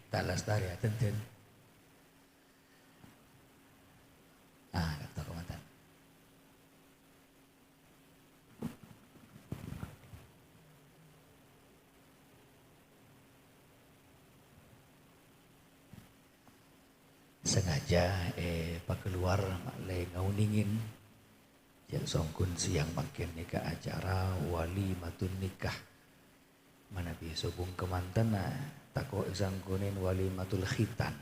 Lestari tenten. Kata komandan. Sengaja pak keluar le ngauningin yang songkun siang makin nikah acara wali matun nikah mana bisa bung kemantan tako sangkunin wali matul khitan.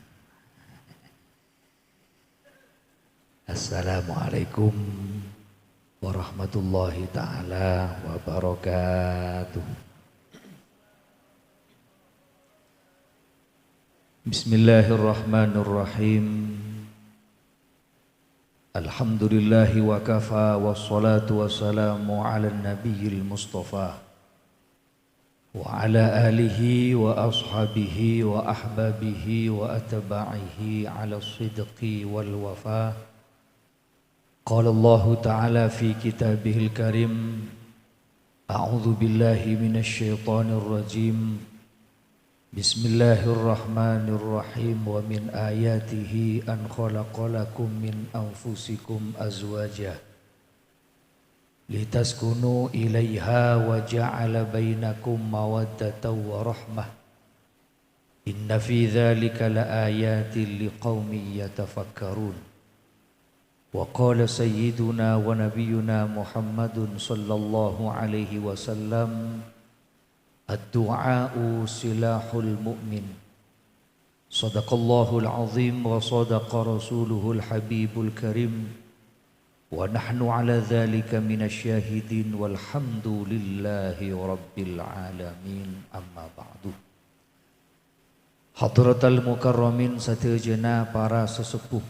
Assalamualaikum warahmatullahi taala wabarakatuh. Bismillahirrahmanirrahim. Alhamdulillahi wa kafa wassalatu wassalamu ala nabiyil mustafa wa ala alihi wa ashabihi wa ahbabihi wa atba'ihi ala sidqi wal wafa. Qala Allah ta'ala fi kitabihil karim a'udzu billahi minasy syaithanir rajim. Bismillahirrahmanirrahim. Wa min ayatihi an khalaqalakum min anfusikum azwaja litaskunu ilaiha wa ja'ala bainakum mawaddatan wa rahmah. Inna fi dzalika laayatin liqaumin yatafakkarun. Wa qala sayyiduna wa nabiyyuna Muhammadun sallallahu alaihi wasallam ad-du'a'u silahul mu'min. Sadaqallahul azim wa sadaqa rasuluhul habibul karim. Wa nahnu ala dhalika minasyahidin walhamdulillahi rabbil alamin. Amma ba'du. Hadratal mukarramin satejana para sesepuh,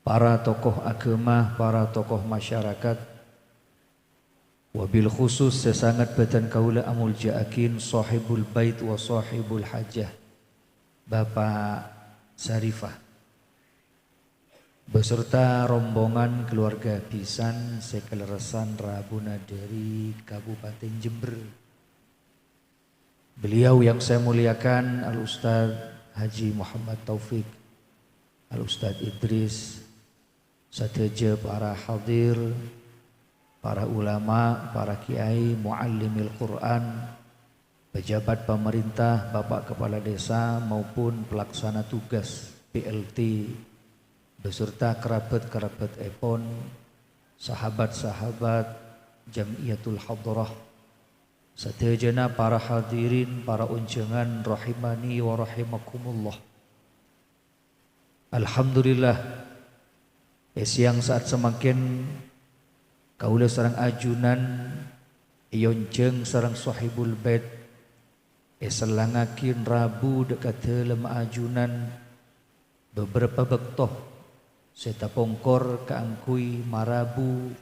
para tokoh agama, para tokoh masyarakat, wabil khusus sesangat batan kaula amul ja'akin sahibul bait wa sahibul hajah Bapak Sarifah beserta rombongan keluarga pisan sekeleresan Rabuna dari Kabupaten Jember. Beliau yang saya muliakan Al-Ustaz Haji Muhammad Taufik, Al-Ustaz Idris, sateja para hadir, para ulama, para kiai, muallimil Quran, pejabat pemerintah, Bapak Kepala Desa maupun pelaksana tugas PLT, beserta kerabat-kerabat Epon, sahabat-sahabat Jamiyatul Hadrah, sadayana para hadirin, para unjangan rahimani wa rahimakumullah. Alhamdulillah, siang saat semakin kaula sareng ajunan ionjeng sareng sahibul bait selangakin Rabu dekat dalam ajunan beberapa bektoh seta pongkor kaangkui marabu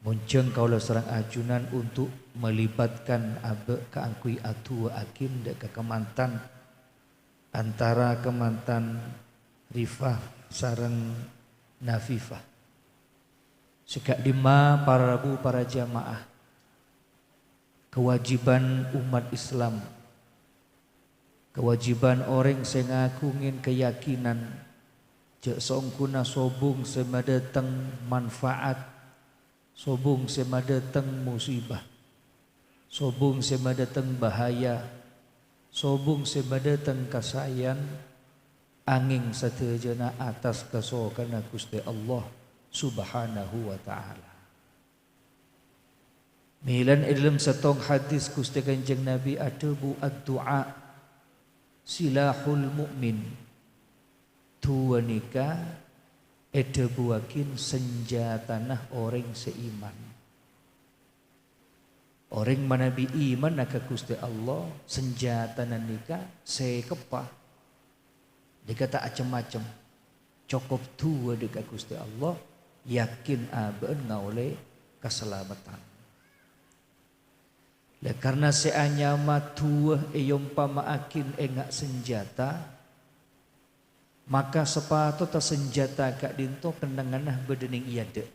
munceng kaula sareng ajunan untuk melibatkan abe kaangkui atua akin dekat kemantan antara kemantan Rifah sareng Nafifah. Sekak lima para rabu para jamaah, kewajiban umat Islam, kewajiban orang sing ngagungin keyakinan jek songkuna sobung semadateng manfaat, sobung semadateng musibah, sobung semadateng bahaya, sobung semadateng kasayan, angin satejana atas kasokana Gusti Allah Subhanahu wa ta'ala. Milan dalam setong hadis Gusti Kanjeng Nabi adabu ad-du'a silahul mu'min. Tua nikah edebuakin senjatanah orang seiman. Orang mana bi iman naka Gusti Allah senjatana nikah sekepah. Dikata acem-acem. Cukup tua dekat Gusti Allah. Yakin aben ngaule keselamatan. Karena seanyama tua eyompama akin engak senjata, maka sepatu ta senjata kak dinto kendanganah bedening iade.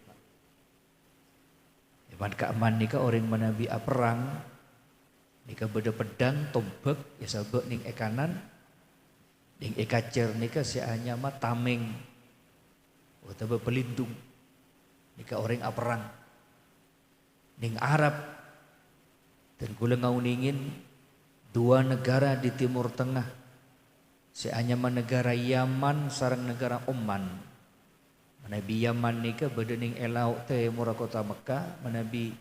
Iman ka aman nika orang manabi perang nika beda pedang tombak ya sabek ning kanan ning kacer nika si hanya mah tameng utawa pelindung nika orang aperang ning Arab dan kula ngauningin dua negara di Timur Tengah si hanya mah negara Yaman sareng negara Oman. Manabi Yaman nika bedening elau teh murah kota Mekah, manabi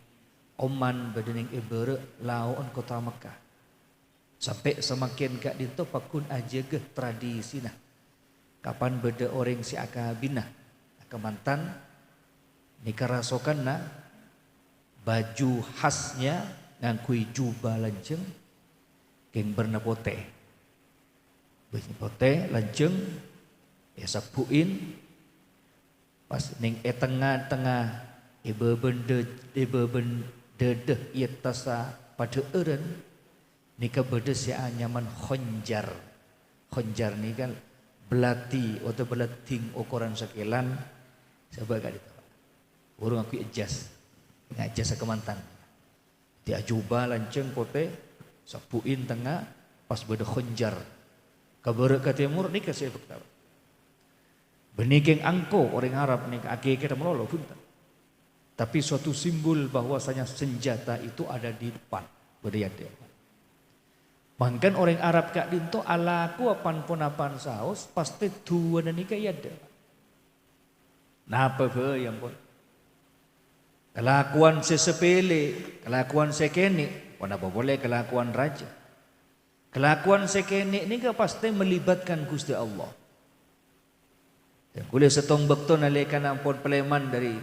Oman bedening ibere laon kota Mekah. Sampai semakin kak dinto pakun aja ke tradisi nah. Kapan beda orang si akabinah, akamantan nika rasokan na baju khasnya ngangkui jubah lanceng geng berna pote. Baju pote lanceng ya sapuin pas ning tengah-tengah ibe bende deh ieu tasa pada eureun nika beudeus sia nyaman khonjar. Khonjar ni kan belati atau belating ukuran sekilan sabab gak ditawa. Urang aku ejas. Ngajas sakemantan. Di ajuba lanceng pote sapuin tengah pas beudeus khonjar. Kabeureu ka timur nika sia bektawa. Benigeng angko orang Arab nih ake kita melolo punten. Tapi suatu simbol bahwasanya senjata itu ada di depan beriade. Mangkan orang Arab kak dinto alaku apan ponapan saos pasti dua dan nika ada. Napa be yang pun? Kelakuan sesepele, kelakuan sekene, kenapa boleh kelakuan raja? Kelakuan sekene ini pasti melibatkan Gusti Allah. Kuliah setong bekto nalekan ampun peleman dari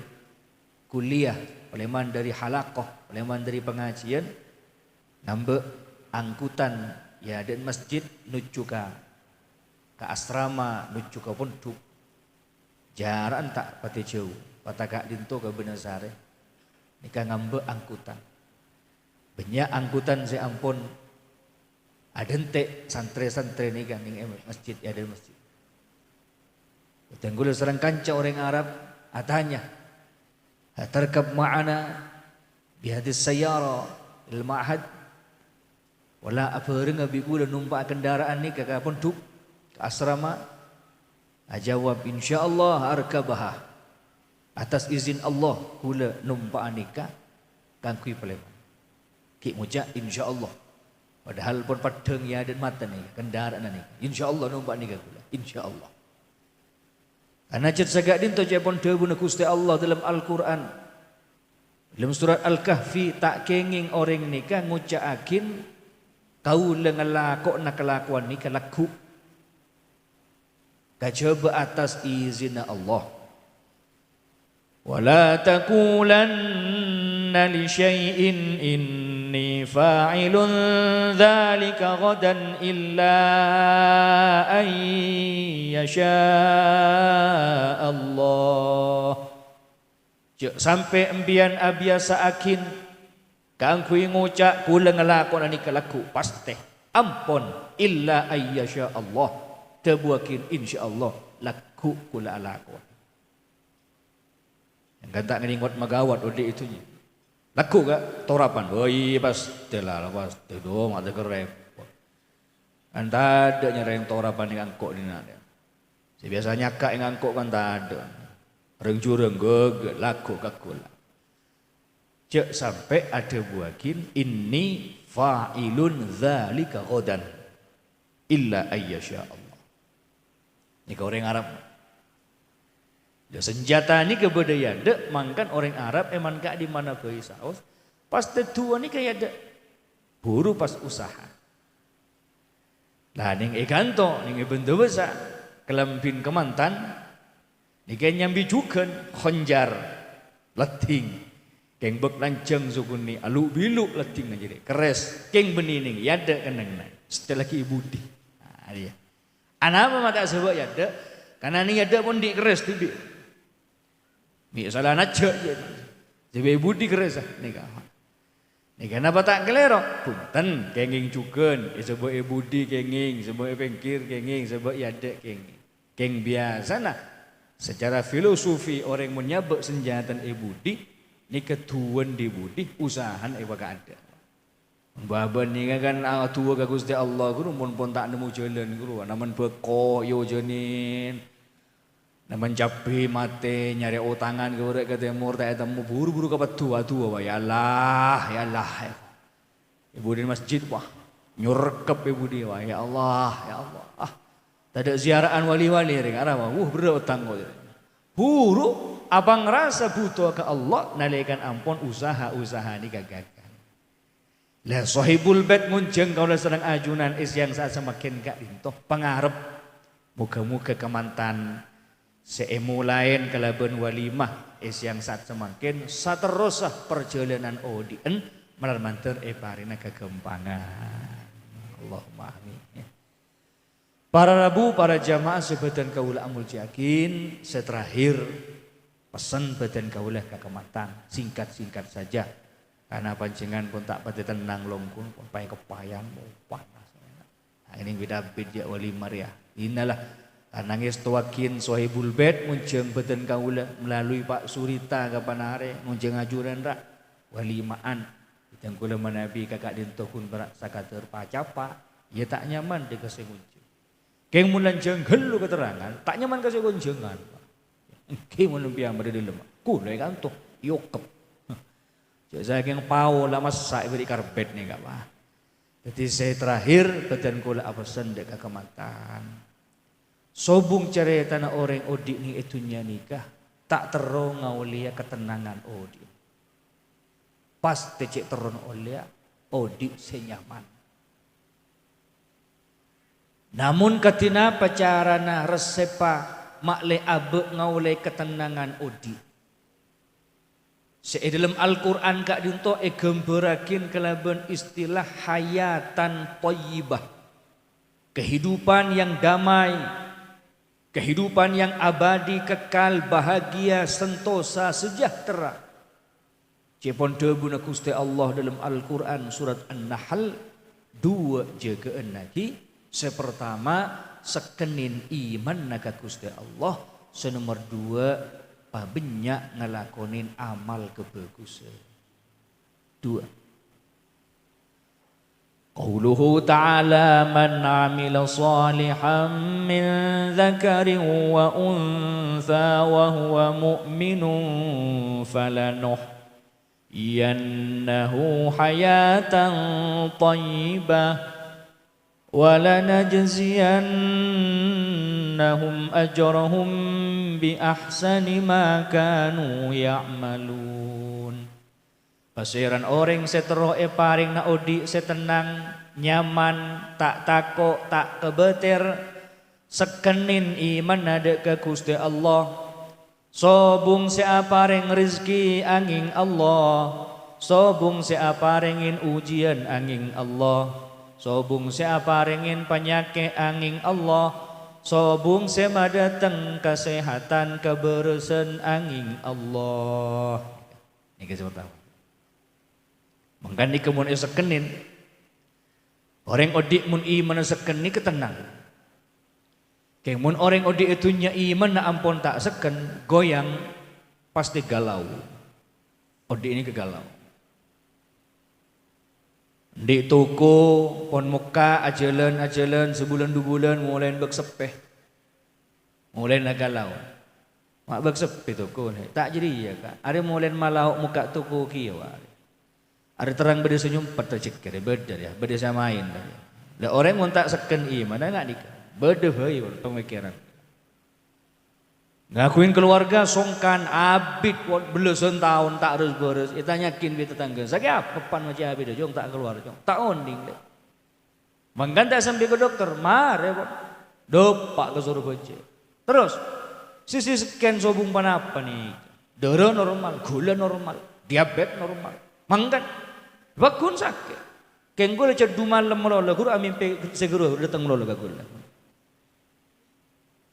kuliah, peleman dari halakoh, peleman dari pengajian, nambah angkutan ya dan masjid nuju ke asrama nuju ke pondok. Jarak tak pati jauh, patakak dinto ke Benasare. Nika ngambe angkutan. Banyak angkutan saya ampun adente santre-santre nika ning masjid ya dan masjid. Tenggul serang kanca orang Arab atanya tarkab ma'ana bihadis sayyara il ma'had wala apeureng abi kula numpak kendaraan ni ka pondok ke asrama ajawab insyaallah arkabaha atas izin Allah kula numpak nikah kangkui peleman ki muja insyaallah padahal pun padeng ya dan mata ni kendaraan ni insyaallah numpak nikah kula insyaallah. Karena cet sagak dinto japon debu na Gusti Allah dalam Al-Quran. Dalam surat Al-Kahfi tak kenging orang nikah ngucaakin kau lengalakok na kelakuan nikah laku. Kajaba atas izin Allah. Wala taqulanna li syai'in inni fa'ilun dzalika ghadan illa an yasha Allah. Sampai embian abiasa akin kangkui ngucak kula ngelakon ani kelaku pasti ampun illa an yasha Allah tebuakin insyaallah laku kula alakon. Yang kata ngeningot magawat ode itunya. Laku gak torapan. Oh iya pas telah pas dong ada kerepot. Anda ada nyereng torapan yang angkok di nada. Biasanya kak yang angkok kan tak ada. Reng jureng gege laku kakula. Cek sampai ada buakin ini fa'ilun dzalika ghadan illa ayyasha Allah. Ini ke orang Arab. Ya, senjata ini kebudayaan dek mangkan orang Arab eman kak di mana ke saus pasti tua ni kayak dek buru pas usaha lah ning kanto ning bentuk besar kelempin kemantan ning nyambi juken khonjar leting keng bek lanceng sukun ni alu bilu leting aja deh keres keng benining ya dek keneng nai setelah ki ibudi nah dia anak apa mata sebab ya dek karena ni ya dek pun di keres tibi misalnya aja jadi budi kerasa nikah. Nikah napa tak kelero? Punten kenging cuken, sebab budi kenging, sebab pengkir kenging, sebab yadek kenging. Keng biasa nah. Secara filosofi orang menyabak senjata budi, ni ketuan di budi, usahan gak ada. Baban ni kan tua ka Gusti Allah guru pun tak nemu jalan guru naman beko yo jenin naman japi mate nyari otangan guru ke timur tak temu buru-buru ke tua ya Allah ibu di masjid wah nyurkep ibu dia wah ya Allah tak ada ziarahan wali-wali ring arah wah berutang kau buru abang rasa butuh ke Allah nalikan ampun usaha ni gagal. Lah sahibul bait munjeng kalau sedang ajunan is yang saat semakin gak dintoh pangarep muka-muka kemantan seemu lain kelaban walimah is yang saat semakin saterusah perjalanan odien melarmanter parina kegempangan. Allahumma amin. Para rabu, para jamaah sebadan kaula amul yakin seterakhir pesan badan kaula ke kemantan singkat-singkat saja. Karena pancingan pun tak pati tenang longkun pun payah kepayan panas. Nah, ini beda beda wali Maria. Inilah nangis tuakin sahibul bait munceng beten kaula melalui Pak Surita kapan hari munceng ajuran rak wali maan. Yang kula manabi kakak dintohun berak sakater pacapa ya tak nyaman de kasih munceng. Keng mulan jenggel lu keterangan tak nyaman kasih gonjengan. Keng mulan biang berde lemak. Kula kanto yokep. Saya yang pau lama saya beri karbet nih gak apa. Jadi saya terakhir badan kula apesan dek kemantan. Sobung cerita na orang odik ni itunya nikah tak terong ngaulia ketenangan odik. Pas tecek terong olia odik senyaman. Namun ketina pacarana resepa makle abe ngaulai ketenangan odik. Dalam Al-Quran kak dinto gemberakin kelaban istilah hayatan thayyibah. Kehidupan yang damai, kehidupan yang abadi, kekal, bahagia, sentosa, sejahtera. Cepon debuna Gusti Allah dalam Al-Quran surat An-Nahl 2 jegaan lagi. Sepertama sekenin iman naga Gusti Allah. Senomor 2 banyak ngelakonin amal kebagusan. 2. Qauluhu ta'ala man 'amila salihan min dzakarin wa untha wa huwa mu'minun falanuhyiyannahu hayatan thayyibah walanajziyannahum ajrahum bi ahsani ma kanu ya'malun. Pasiran orang setero paring na odi setenang nyaman tak takok tak kebeter sekenin iman ada ke Gusti Allah sobung seaparing rezeki angin Allah sobung seaparingin ujian angin Allah sobung seaparingin penyakit angin Allah sobung sema datang kesehatan keberesan angin Allah. Ini kita tahu. Mengganti kemun sekenin orang odik mun iman sekenin ketenang. Kemun orang odik itunya iman na ampun tak seken goyang pasti galau. Odik ini kegalau. Di toko pon muka ajalan sebulan 2 bulan mulai bersepeh. Mulai nak galau. Mak bersepeh toko ni. Tak jadi ya kak. Ada mulai malau muka toko kieu. Ada terang beda senyum patacik kare beda ya. Beda samain. Lah orang mun tak seken iman enggak nikah. Beda heuy pemikiran. Ngakuin keluarga songkan abid belasan tahun tak harus beres. Kita yakin di tetangga. Saya apa pan macam abid jong tak keluar jong. Tak onding deh. Mengganti sampai ke dokter. Mare dopak ke suruh baca. Terus sisi scan sobung panapa nih. Darah normal, gula normal, diabetes normal. Mangkat bakun sakit. Kenggol cedu malam melola guru amin segera datang melola gula.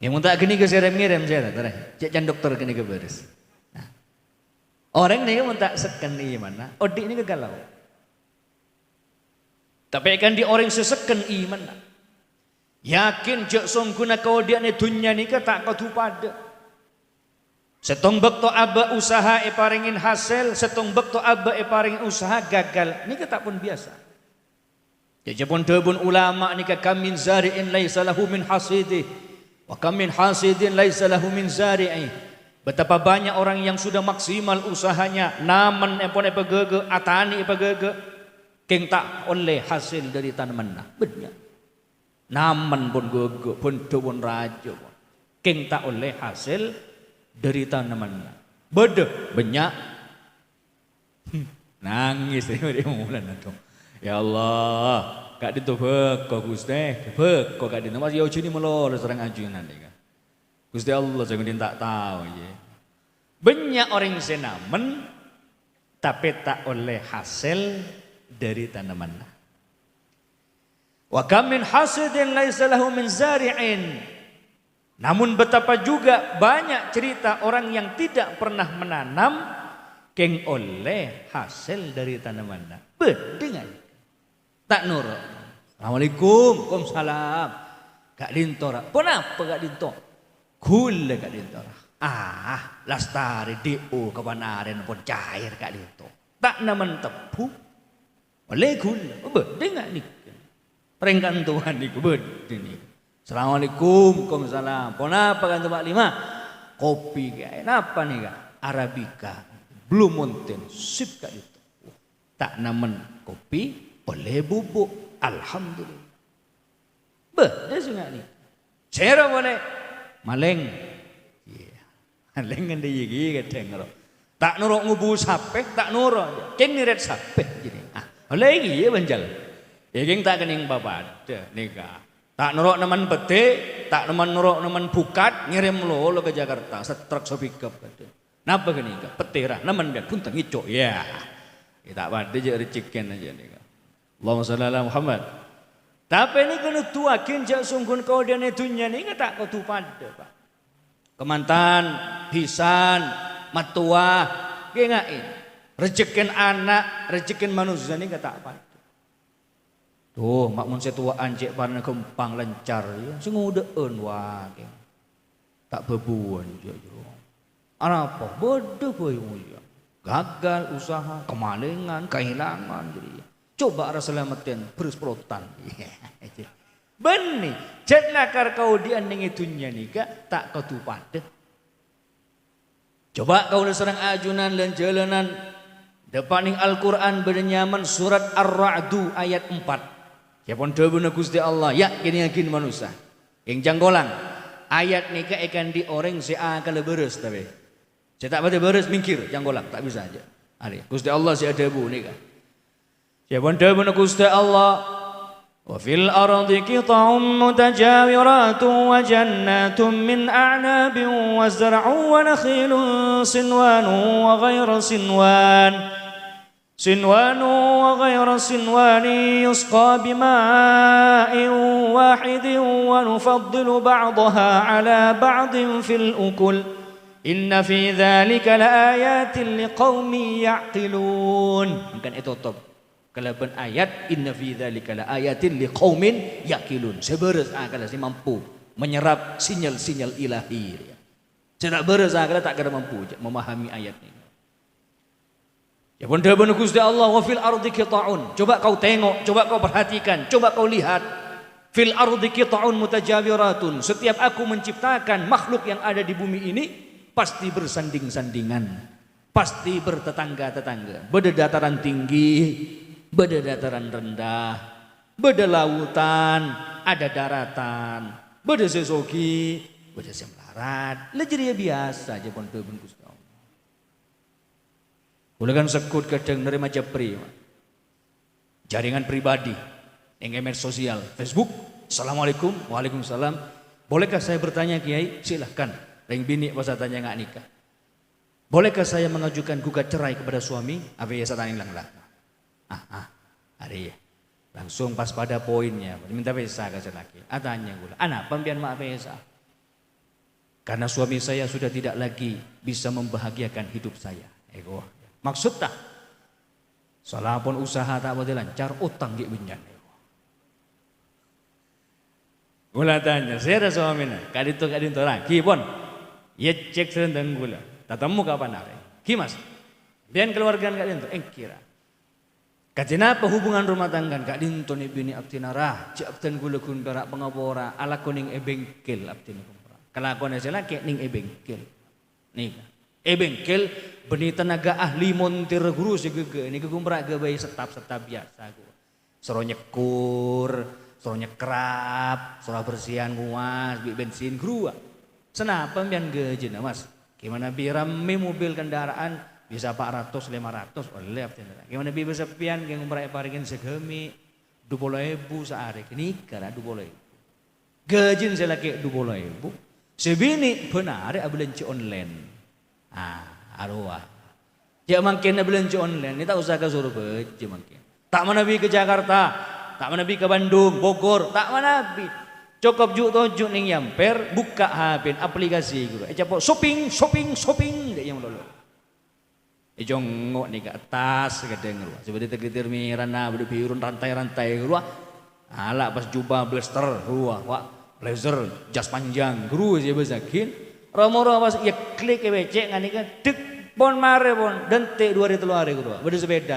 Yang muntah gini ke serem-ngerem saya tak cek can dokter gini ke beres. Nah, orang ni muntah seken iman, odik ni kegalau. Tapi kan di orang seseken iman, yakin jek songkuna kau dia ni dunia ni tak kau tu pada. Setong bekto aba usaha paringin hasil, setong bekto aba paringin usaha gagal. Ni tak pun biasa. Jajapun debun ulama ni kam min zari'in laisa lahu min hasidih wa kam min hasidin laisa lahu min zari'i. Betapa banyak orang yang sudah maksimal usahanya, naman empon epegege, atani epegege, keng tak oleh hasil dari tanaman nah. Benar. Naman pun gege, pun debun rajo, keng tak oleh hasil dari tanaman nah. Bede banyak. Nangis dia mulan dong. Ya Allah, kak dito beko Gusti, beko kak dito. Mas yo jini melolo serang ajunan dia. Gusti Allah jangan dia tak tahu ya. Banyak orang senamen tapi tak oleh hasil dari tanaman. Wa kam min hasidin laisa lahu min zari'in. Namun betapa juga banyak cerita orang yang tidak pernah menanam keng oleh hasil dari tanaman. Bedengan. Tak nur. Assalamualaikum, waalaikumsalam. Kak Dintora. Kenapa Kak Dintora? Gula Kak Dintora. Lastari DO kebanaren pun cair Kak Dintora. Tak naman tepu. Oleh gula. Bedengan ni. Perengkan Tuhan ni. Bedengan. Assalamualaikum, waalaikumsalam. Kenapa kan Pak Lima? Kopi Kak. Kenapa nih Kak? Arabica. Blue Mountain. Sip Kak Dintora. Tak naman kopi. Boleh bubuk, alhamdulillah. Beda sangat ni. Cara boleh maleng. Maleng kan dia gigi kadang ro. Tak nurok ngubu sape, tak nurok. Keng niret sape jadi. Lagi ya banjal. Keng tak kening babad nika. Tak nurok naman pete, tak naman nurok naman bukat ngirim lo ke Jakarta, setruk sopikap kata. Napa kening petera naman dia puntang icok ya. Tak pada je reciken aja nika. Allahumma salli ala Muhammad. Tapi ini kena tuakin jak sunggun kau dia netunya ni tak kau tu pada Pak. Kemantan, pisan, matua, gengain. Rejekin anak, rejekin manusia ni tak pada. Tuh makmun setuaan cek parna kempang lancar ya. Sengudeun wah. Tak bebuan je. Apa? Bodoh boy ya. Gagal usaha, kemalingan, kehilangan jadi. Coba rasa selamatin berusprotan. Benih, jetlakar kau diandeng itunya nika tak kau tu pada. Coba kau serang ajunan dan jalanan depaning Al-Quran bernyaman surat Ar-Ra'du ayat 4. Siapun debuna Gusti Allah yakin manusia. Yang janggolang ayat nika ikan di orang seakal beres tapi. Saya tak pada beres mingkir janggolang tak bisa aja. Hari Gusti Allah si ada bu nika. Siapun debuna Gusti Allah. وفي الأرض قطع متجاورات وجنات من أعناب وزرع ونخيل صنوان وغير صنوان يسقى بماء واحد ونفضل بعضها على بعض في الأكل إن في ذلك لآيات لقوم يعقلون. Mungkin itu top. Kalaban ayat inna fi dzalika laayatin liqaumin yaqilun. Seberes akal si mampu menyerap sinyal-sinyal ilahi. Tidak beres akal tak kada mampu memahami ayat ini. Ya pun debun Gusti Allah wa fil ardi qita'un. Coba kau tengok, coba kau perhatikan, coba kau lihat. Fil ardi qita'un mutajawiratun. Setiap aku menciptakan makhluk yang ada di bumi ini pasti bersanding-sandingan, pasti bertetangga-tetangga. Beda dataran tinggi, beda dataran rendah, beda lautan, ada daratan, beda sesogi, beda semelarat. Lejeria biasa aja pun debun Gusti Allah. Ulekan sekut kadang nerima japri. Jaringan pribadi, engagement sosial, Facebook. Assalamualaikum, waalaikumsalam. Bolehkah saya bertanya Kiai? Silahkan. Ring bini pasal tanya nggak nikah. Bolehkah saya mengajukan gugat cerai kepada suami? Apa ya saya tanya lah. Hari langsung pas pada poinnya minta pesa ke laki tanya gula anak pembian mak pesa karena suami saya sudah tidak lagi bisa membahagiakan hidup saya maksud tak salah pun usaha tak boleh lancar utang gak binyan gula tanya saya ada suami kadito lagi pun ya cek serendang gula tak temu kapan hari kimas biar keluarga kadito kira Katina apa hubungan rumah tangga? Kak dinton ibini abtinarah, cik abten gula kun berak pengapora, ala kuning ebengkel abtin kumpra. Kelakuan saya laki ning ebengkel. Nih, ebengkel benih tenaga ahli montir guru segege. Nih kumpra gabai setap biasa gua. Soro nyekur, soro nyekrap, soro bersihan nguas, bi bensin guru. Senapa pian gejena mas? Gimana bi rame mobil kendaraan? Bisa 400, 500 oleh abtinarah. Gimana bi besepian yang kumpra paringin segemi 20.000 sehari. Ini karena 20.000. Gajin saya laki 20.000. Sebini benar belanja online. Arwah. Ya makin belanja online. Ini tak usah ke Surabaya makin. Tak mana bi ke Jakarta, tak mana bi ke Bandung, Bogor, tak mana bi. Cukup juk ning Yamper, buka HP aplikasi gitu. Capok shopping dek yang lolo. Jongok nih ke atas kadang ruah. Seperti tegetir mirana berbiurun rantai-rantai ruah. Ala pas jubah blaster ruah, wak blazer jas panjang guru sih besakin. Romo-romo pas ya klik WC ngani kan dek pon mare pon dente 2 hari 3 hari guru. Beda sepeda.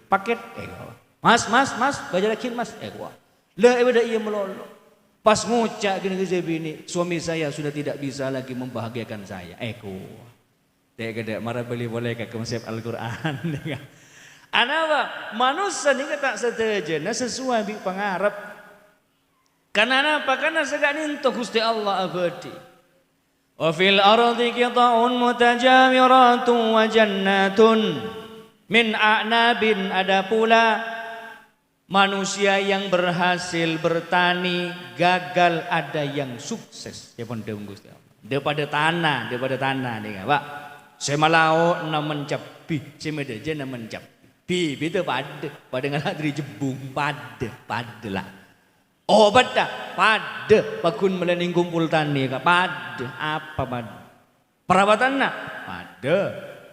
Paket Mas bajarakin mas wah. Lah beda iya melolo. Pas ngucak gini ke bini, suami saya sudah tidak bisa lagi membahagiakan saya. Dek marah beli boleh ke konsep Al-Quran. Anapa manusia ni tak setuju, sesuai bi pangarap. Karena apa? Karena segan itu Gusti Allah abadi. Wa fil ardi qita'un mutajamiratun wa jannatun min a'nabin, ada pula manusia yang berhasil bertani gagal, ada yang sukses. Ya pun deung Gusti Allah. Daripada tanah nih Pak. Saya malau na mencapi, saya medaja na mencapi. Itu pada ngalah dari jebung pada lah. Oh pada pakun melening kumpul tani pada apa pada perawatan na pada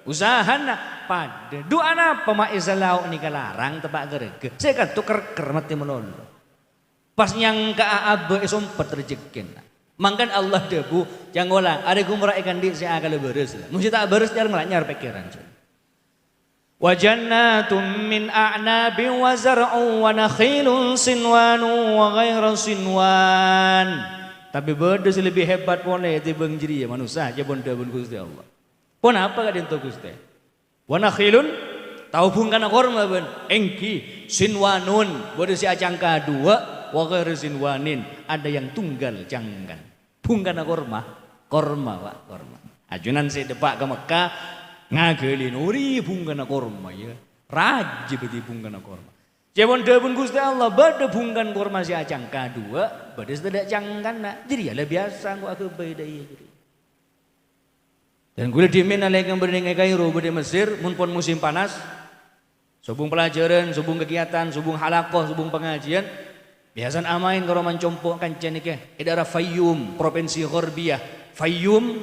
usaha na pada doa na pemaisalau ni kalarang tepak gerege. Saya kan tuker mati melolo. Pas nyangka abe sompet rejekin. Mangkan Allah debu jangan ulang ada kumrah ikan di saya akan beres mesti tak beres jarang nyar pikiran wa jannatun min a'nabin wa zar'un wa nakhilun sinwanun wa ghairu sinwan. Tapi beda lebih hebat boleh tibang jeri manusia aja bonda bun Gusti Allah pun apa ka dinto Gusti wa nakhilun tahu bungkana korma ben engki sinwanun beda si acangka 2 wa ghairu sinwanin, ada yang tunggal janggan. Bungkana korma Pak, korma. Ajunan saya depak ke Mekah ngagelin uri bungkana korma ya. Raja beti bungkana korma. Jepon debun Gusti Allah bada bungkan korma si acang kadua, bada sedak cangkan nak. Jadi ya biasa aku beda ya jadi. Dan gue dimin alaikum berdeng Kairo berde Mesir mun pon musim panas. Subung pelajaran, subung kegiatan, subung halakoh, subung pengajian. Biasan amain kalau mencompok kancan nike daerah Fayyum, provinsi Ghorbiyah. Fayyum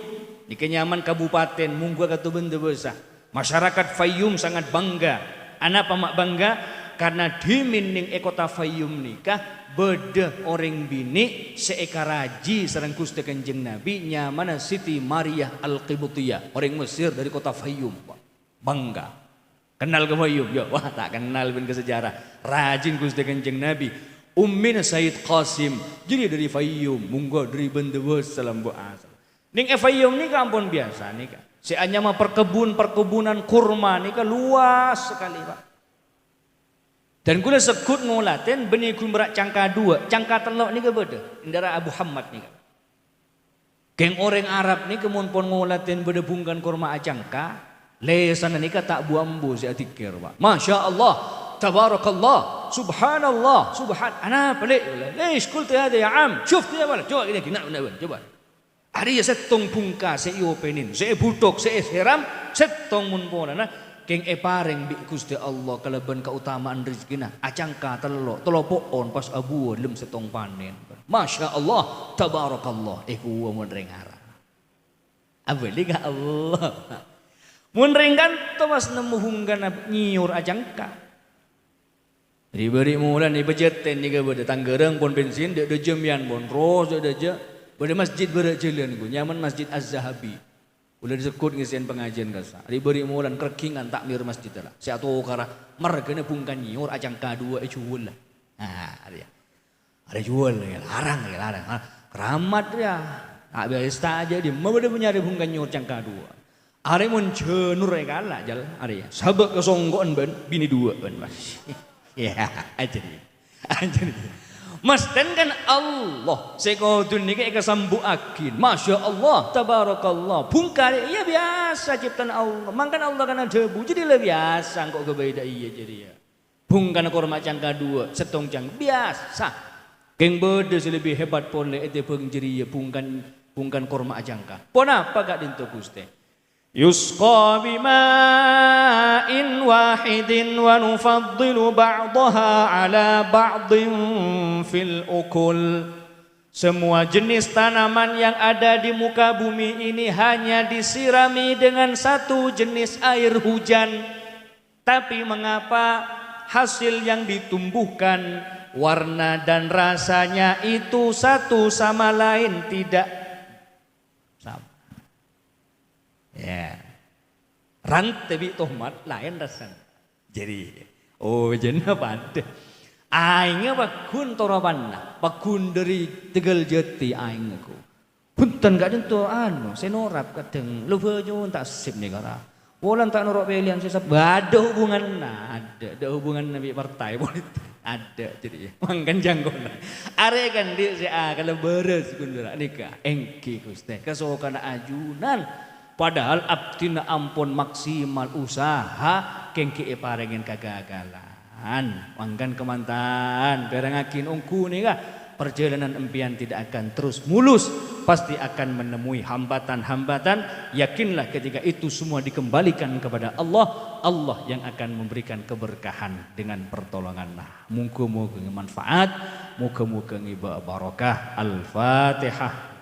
di Kenyaman kabupaten Munggua katu benda besar. Masyarakat Fayyum sangat bangga. Anak pamak bangga karena di mining ekota Fayyum nikah beda orang bini seekaraji sareng Gusti Kanjeng Nabi nyamana Siti Maria Al-Qibtiyah, orang Mesir dari kota Fayyum. Bangga. Kenal ke Fayyum? Ya, wah tak kenal bin ke sejarah. Rajin Gusti Kanjeng Nabi. Ummin Sayyid Qasim jadi dari Fayyum, munggo dari Bendewes salam asal. Ning Fayyum ni kampun biasa nih kan. Si anya mah perkebunan kurma nih kan luas sekali Pak. Dan kula sekut ngulaten benih kumrak cangka 2, cangka telok nih ke beda. Indara Abu Hamad nih kan. Geng orang Arab nih kemun pon ngulaten beda bungkan kurma acangka, lesan nih tak buambu si atikir Pak. Masya Allah. Tabarakallah, subhanallah, ana pelik. Leis qult hada ya am? Syufti ya wala? Coba gini, coba. Ari ya setong bungka, saya openin, saya budok, saya seram, setong mun pola na. Keng pareng bi Gusti Allah kalaban keutamaan rezekina. Acangka telopon pas abu lem setong panen. Masya Allah, tabarakallah. Kuwa mun rengara. Abeli ka Allah. Mun renggan to mas nemu hunggan nyiur acangka. Diberi mulan dibejetin ni ke beda Tanggerang pon bensin dek jemian pon ros dek je beda masjid beda jalan ku nyaman Masjid Az-Zahabi Ulah disekut ngisian pengajian kasa. Diberi mulan kerkingan takmir masjid lah. Si atuh kara margana pungkan nyiur ajang kadua jual lah. Nah, ada jual ya, larang. Keramat ya. Tak biasa aja dia membeda menyari pungkan nyiur ajang kadua. Are mun cenur kalah jal are ya. Sabak kesonggoan ben bini dua ben Mas. Ya, aja dia. Mas dan kan Allah sekodun niki kesambuakin. Masya Allah, tabarakallah. Bungkari iya biasa ciptaan Allah. Mangkan Allah kana debu jadi lebih biasa kok kebeda iya jadi ya. Bungkana korma cangka dua setong cang biasa. Keng beda lebih hebat pole ete pengjeri ya bungkan korma cangka. Pon apa gak dinto Gusti? Yusqa bima'in wahidin wa nufaddilu ba'daha ala ba'din fil ukul. Semua jenis tanaman yang ada di muka bumi ini hanya disirami dengan satu jenis air hujan. Tapi mengapa hasil yang ditumbuhkan, warna dan rasanya itu satu sama lain tidak sama? Ya, rantai bi tomat lain rasanya. Jadi, oh jenah pada. Aingnya bakun torabanna, bakun dari Tegal Jati aingku. Punten gak tentu senorap kadang lupa nyun tak sip negara. Wolan tak norok pilihan sisa ada hubungan ada hubungan nabi partai politik ada jadi mangkan janggona. Are kan dia si kalau beres kundura nikah engki Gusti kesokan ajunan. Padahal abdina ampun maksimal usaha kengki parengen kegagalan. Mangkan kemantan perengakin ungku nih kah perjalanan impian tidak akan terus mulus, pasti akan menemui hambatan-hambatan. Yakinlah ketika itu semua dikembalikan kepada Allah, Allah yang akan memberikan keberkahan dengan pertolongan. Muga-muga manfaat, muga-muga barokah. Al-Fatihah.